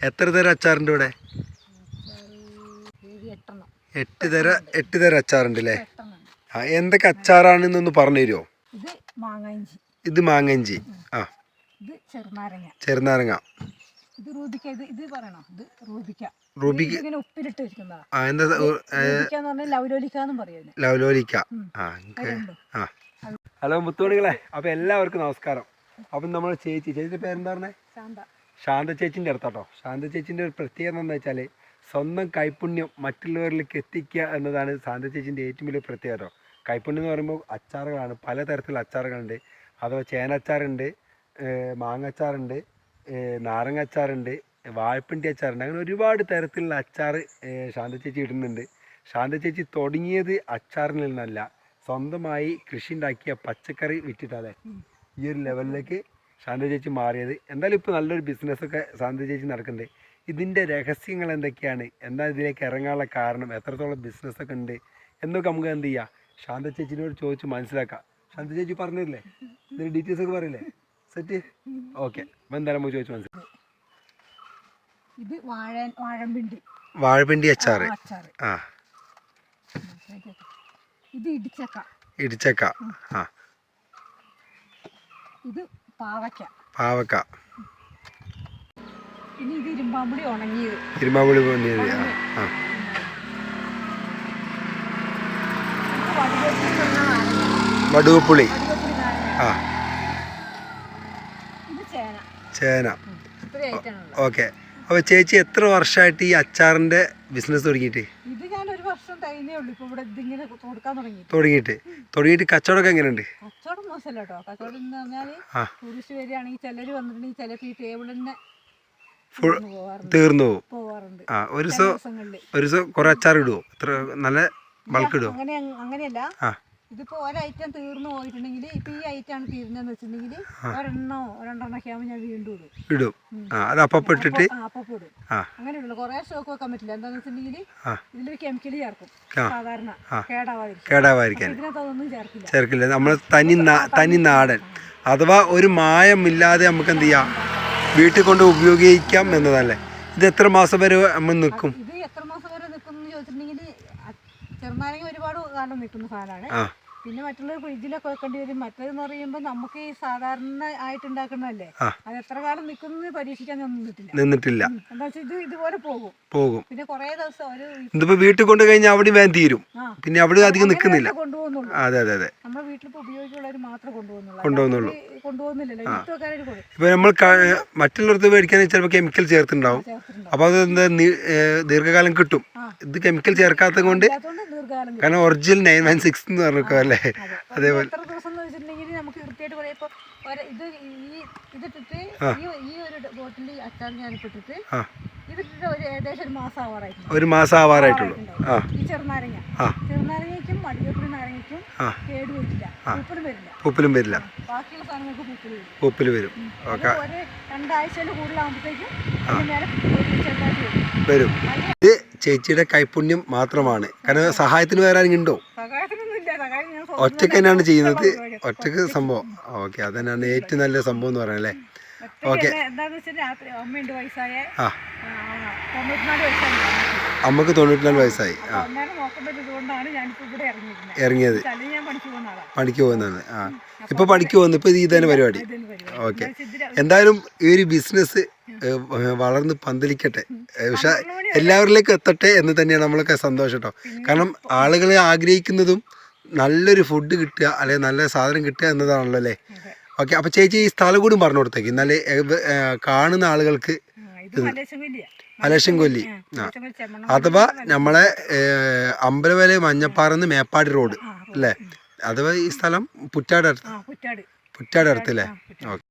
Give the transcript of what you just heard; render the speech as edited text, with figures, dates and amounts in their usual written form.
എത്ര തരം അച്ചാറുണ്ട് ഇവിടെ? 8 തരം അച്ചാറുണ്ട് അല്ലേ? ആ, എന്തൊക്കെ അച്ചാറാണെന്നൊന്ന് പറഞ്ഞു തരുമോ? ഇത് മാങ്ങഞ്ചി. ആ, ചെറുനാരങ്ങ. ലവലോലിക്ക. ഹലോ മുത്തുമണികളെ, അപ്പൊ എല്ലാവർക്കും നമസ്കാരം. അപ്പം നമ്മൾ ചേച്ചിയുടെ പേരെന്താ പറഞ്ഞേ? ശാന്ത ചേച്ചിൻ്റെ അടുത്താട്ടോ. ശാന്ത ചേച്ചിൻ്റെ ഒരു പ്രത്യേകത എന്താ വെച്ചാൽ സ്വന്തം കൈപ്പുണ്യം മറ്റുള്ളവരിലേക്ക് എത്തിക്കുക എന്നതാണ് ശാന്ത ചേച്ചിൻ്റെ ഏറ്റവും വലിയ പ്രത്യേകത. കൈപ്പുണ്യം എന്ന് പറയുമ്പോൾ അച്ചാറുകളാണ്, പലതരത്തിലുള്ള അച്ചാറുകളുണ്ട്. അഥവാ ചേനച്ചാറുണ്ട്, മാങ്ങച്ചാറുണ്ട്, നാരങ്ങ അച്ചാറുണ്ട്, വാഴപ്പിണ്ടി അച്ചാറുണ്ട്. അങ്ങനെ ഒരുപാട് തരത്തിലുള്ള അച്ചാർ ശാന്ത ചേച്ചി ഇടുന്നുണ്ട്. ശാന്ത ചേച്ചി തുടങ്ങിയത് അച്ചാറിൽ നിന്നല്ല, സ്വന്തമായി കൃഷി ഉണ്ടാക്കിയ പച്ചക്കറി വിറ്റിട്ടാണ് ഈ ഒരു ലെവലിലേക്ക് ശാന്ത ചേച്ചി മാറിയത്. എന്തായാലും ഇപ്പോൾ നല്ലൊരു ബിസിനസ്സൊക്കെ ശാന്ത ചേച്ചി നടക്കുന്നുണ്ട്. ഇതിൻ്റെ രഹസ്യങ്ങൾ എന്തൊക്കെയാണ്, എന്താ ഇതിലേക്ക് ഇറങ്ങാനുള്ള കാരണം, എത്രത്തോളം ബിസിനസ്സൊക്കെ ഉണ്ട് എന്നൊക്കെ നമുക്ക് എന്ത് ചെയ്യാം, ശാന്ത ചേച്ചിനോട് ചോദിച്ച് മനസ്സിലാക്കാം. ശാന്ത ചേച്ചി പറഞ്ഞില്ലേ, ഇതിൻ്റെ ഡീറ്റെയിൽസ് ഒക്കെ പറയില്ലേ? സെറ്റ്. ഓക്കെ, അപ്പം എന്തായാലും നമുക്ക് ചോദിച്ച് മനസ്സിലാക്കാം. ഇത് വാഴപ്പിണ്ടി അച്ചാർ. ആ, ഇത് ഇടിച്ചക്ക. ആ, ഇത് പാവക്ക. ഇനി ഇത് ഇരുമ്പാമ്പുളി ഉണങ്ങിയത്. ആ, വടുവപ്പുളി. ആ, ഇത് ചേന. ഓക്കെ. അപ്പോൾ ചേച്ചി എത്ര വർഷമായിട്ട് ഈ അച്ചാറിൻ്റെ ബിസിനസ് തുടങ്ങിയിട്ട്? ഇത് ഞാൻ ഒരു വർഷം കഴിഞ്ഞേ ഉള്ളൂ ഇപ്പോൾ ഇവിടെ ഇതിങ്ങനെ കൊടുക്കാൻ തുടങ്ങിയിട്ട് കച്ചവടമൊക്കെ എങ്ങനെയുണ്ട്? കച്ചവടം മോശമല്ല കേട്ടോ. കച്ചവടം എന്ന് പറഞ്ഞാൽ ടൂറിസ്റ്റ് വരികയാണെങ്കിൽ ചിലർ വന്നിട്ടുണ്ടെങ്കിൽ ചിലപ്പോൾ ഈ ടേബിൾ തന്നെ തീർന്നു പോവാറുണ്ട്. ആ, ഒരു ദിവസം കുറെ അച്ചാർ ഇടുവോ? എത്ര നല്ല ബൾക്ക് ഇടുവോ? അങ്ങനെയല്ല. ഇതിപ്പോ ഒരൈറ്റം തീർന്നു പോയിട്ടുണ്ടെങ്കിൽ ഇപ്പൊ ഈ ഐറ്റാണ് തീർന്നെന്ന് വെച്ചിട്ടുണ്ടെങ്കിൽ രണ്ടെണ്ണൊക്കെ ആവുമ്പോൾ ഞാൻ വീണ്ടും ഇടും. അത് അപ്പം ഇട്ടിട്ട് അങ്ങനെ ഇടുള്ളൂ. കുറെ സ്റ്റോക്ക് വെക്കാൻ പറ്റില്ല. എന്താന്ന് വെച്ചിട്ടുണ്ടെങ്കിൽ ഇതിലൊരു കെമിക്കൽ ചേർക്കും, സാധാരണ കേടാവാതിരിക്കാൻ. ഇതിനകത്തൊന്നും ചേർക്കില്ല. നമ്മൾ തനി നാടൻ, അഥവാ ഒരു മായമില്ലാതെ നമുക്ക് എന്ത് ചെയ്യാം, വീട്ടിൽ കൊണ്ട് ഉപയോഗിക്കാം എന്നതല്ലേ. ഇത് എത്ര മാസം വരെ നമ്മൾ നിൽക്കും? ഇത് എത്ര മാസം വരെ നിൽക്കും എന്ന് ചോദിച്ചിട്ടുണ്ടെങ്കിൽ ചെറുനാരങ്ങ ഒരുപാട് കാലം നിൽക്കുന്ന സാധനമാണ്. പിന്നെ മറ്റുള്ള ഫ്രിഡ്ജിലൊക്കെ വെക്കേണ്ടി വരും. മറ്റേതെന്ന് പറയുമ്പോൾ നമുക്ക് ഈ സാധാരണ ആയിട്ട് ഉണ്ടാക്കുന്നതല്ലേ, അത് എത്ര കാലം നിൽക്കുന്നത് പരീക്ഷിക്കാൻ നിന്നിട്ടില്ല. എന്താ വെച്ചാൽ ഇത് ഇതുപോലെ പോകും. പിന്നെ കുറെ ദിവസം ഇതിപ്പോ വീട്ടിൽ കൊണ്ട് കഴിഞ്ഞാൽ അവിടെ വേഗം തീരും. പിന്നെ അവിടെ അധികം നിൽക്കുന്നില്ല. കൊണ്ടുപോകുന്നുള്ളൂ. അതെ. നമ്മുടെ വീട്ടിലിപ്പോ ഉപയോഗിച്ചുള്ളവർ മാത്രമേ കൊണ്ടുപോകുന്നുള്ളൂ. കൊണ്ടുപോകുന്നില്ലല്ലോ. ഇപ്പൊ നമ്മൾ മറ്റുള്ളവർക്ക് മേടിക്കാൻ ചിലപ്പോൾ കെമിക്കൽ ചേർത്തുണ്ടാവും. അപ്പൊ അത് ദീർഘകാലം കിട്ടും. ഇത് കെമിക്കൽ ചേർക്കാത്തത് കൊണ്ട്, കാരണം ഒറിജിനൽ 916 എന്ന് പറഞ്ഞോ അല്ലേ, അതേപോലെ. നമുക്ക് കൃത്യമായിട്ട് പറയാം. ഇപ്പൊ ഇതിട്ടിട്ട് ഈ ഒരു ബോട്ടിൽ അച്ചാർ ഞാനിട്ടിട്ട് ഇതിട്ടിട്ട് ഏകദേശം ഒരു മാസം ആവാറായിട്ടുള്ളൂ. ഈ ചെറുനാരങ്ങയ്ക്കും മടിയപ്പുളി നാരങ്ങയ്ക്കും കേടുവരില്ല, പൂപ്പലും വരില്ല. ബാക്കിയുള്ള സാധനങ്ങൾക്ക് പൂപ്പൽ വരും. ഒരു 2 ആഴ്ചയിൽ കൂടുതലാകുമ്പോഴത്തേക്കും വരും. ഇത് ചേച്ചിയുടെ കൈപുണ്യം മാത്രമാണ്. കാരണം സഹായത്തിന് വേറെ ആരെങ്കിലും ഉണ്ടോ? ഒറ്റക്ക് തന്നെയാണ് ചെയ്യുന്നത്, ഒറ്റക്ക് സംഭവം. ഓക്കെ, അതന്നെയാണ് ഏറ്റവും നല്ല സംഭവം എന്ന് പറയുന്നത് അല്ലേ. ഓക്കെ. അമ്മക്ക് 94 വയസ്സായി. ഇറങ്ങിയത് പണിക്ക് പോകുന്നതാണ്. ഇപ്പൊ പണിക്ക് പോകുന്നു. ഇപ്പൊ ഇത് തന്നെ പരിപാടി. ഓക്കെ. എന്തായാലും ഈ ഒരു ബിസിനസ് വളർന്ന് പന്തലിക്കട്ടെ, പക്ഷെ എല്ലാവരിലേക്കും എത്തട്ടെ എന്ന് തന്നെയാണ് നമ്മളൊക്കെ സന്തോഷം കേട്ടോ. കാരണം ആളുകൾ ആഗ്രഹിക്കുന്നതും നല്ലൊരു ഫുഡ് കിട്ടുക, അല്ലെങ്കിൽ നല്ല സാധനം കിട്ടുക എന്നതാണല്ലോ അല്ലേ. ഓക്കെ. അപ്പോൾ ചേച്ചി ഈ സ്ഥലം കൂടി പറഞ്ഞു കൊടുത്തേക്ക്, എന്നാലേ കാണുന്ന ആളുകൾക്ക്. മലേഷ്യൻ കൊല്ലി. അഥവാ നമ്മളെ അമ്പലവയൽ മഞ്ഞപ്പാറന്ന് മേപ്പാടി റോഡ് അല്ലേ. അഥവാ ഈ സ്ഥലം പുറ്റാട് അടുത്ത് അല്ലേ. ഓക്കെ.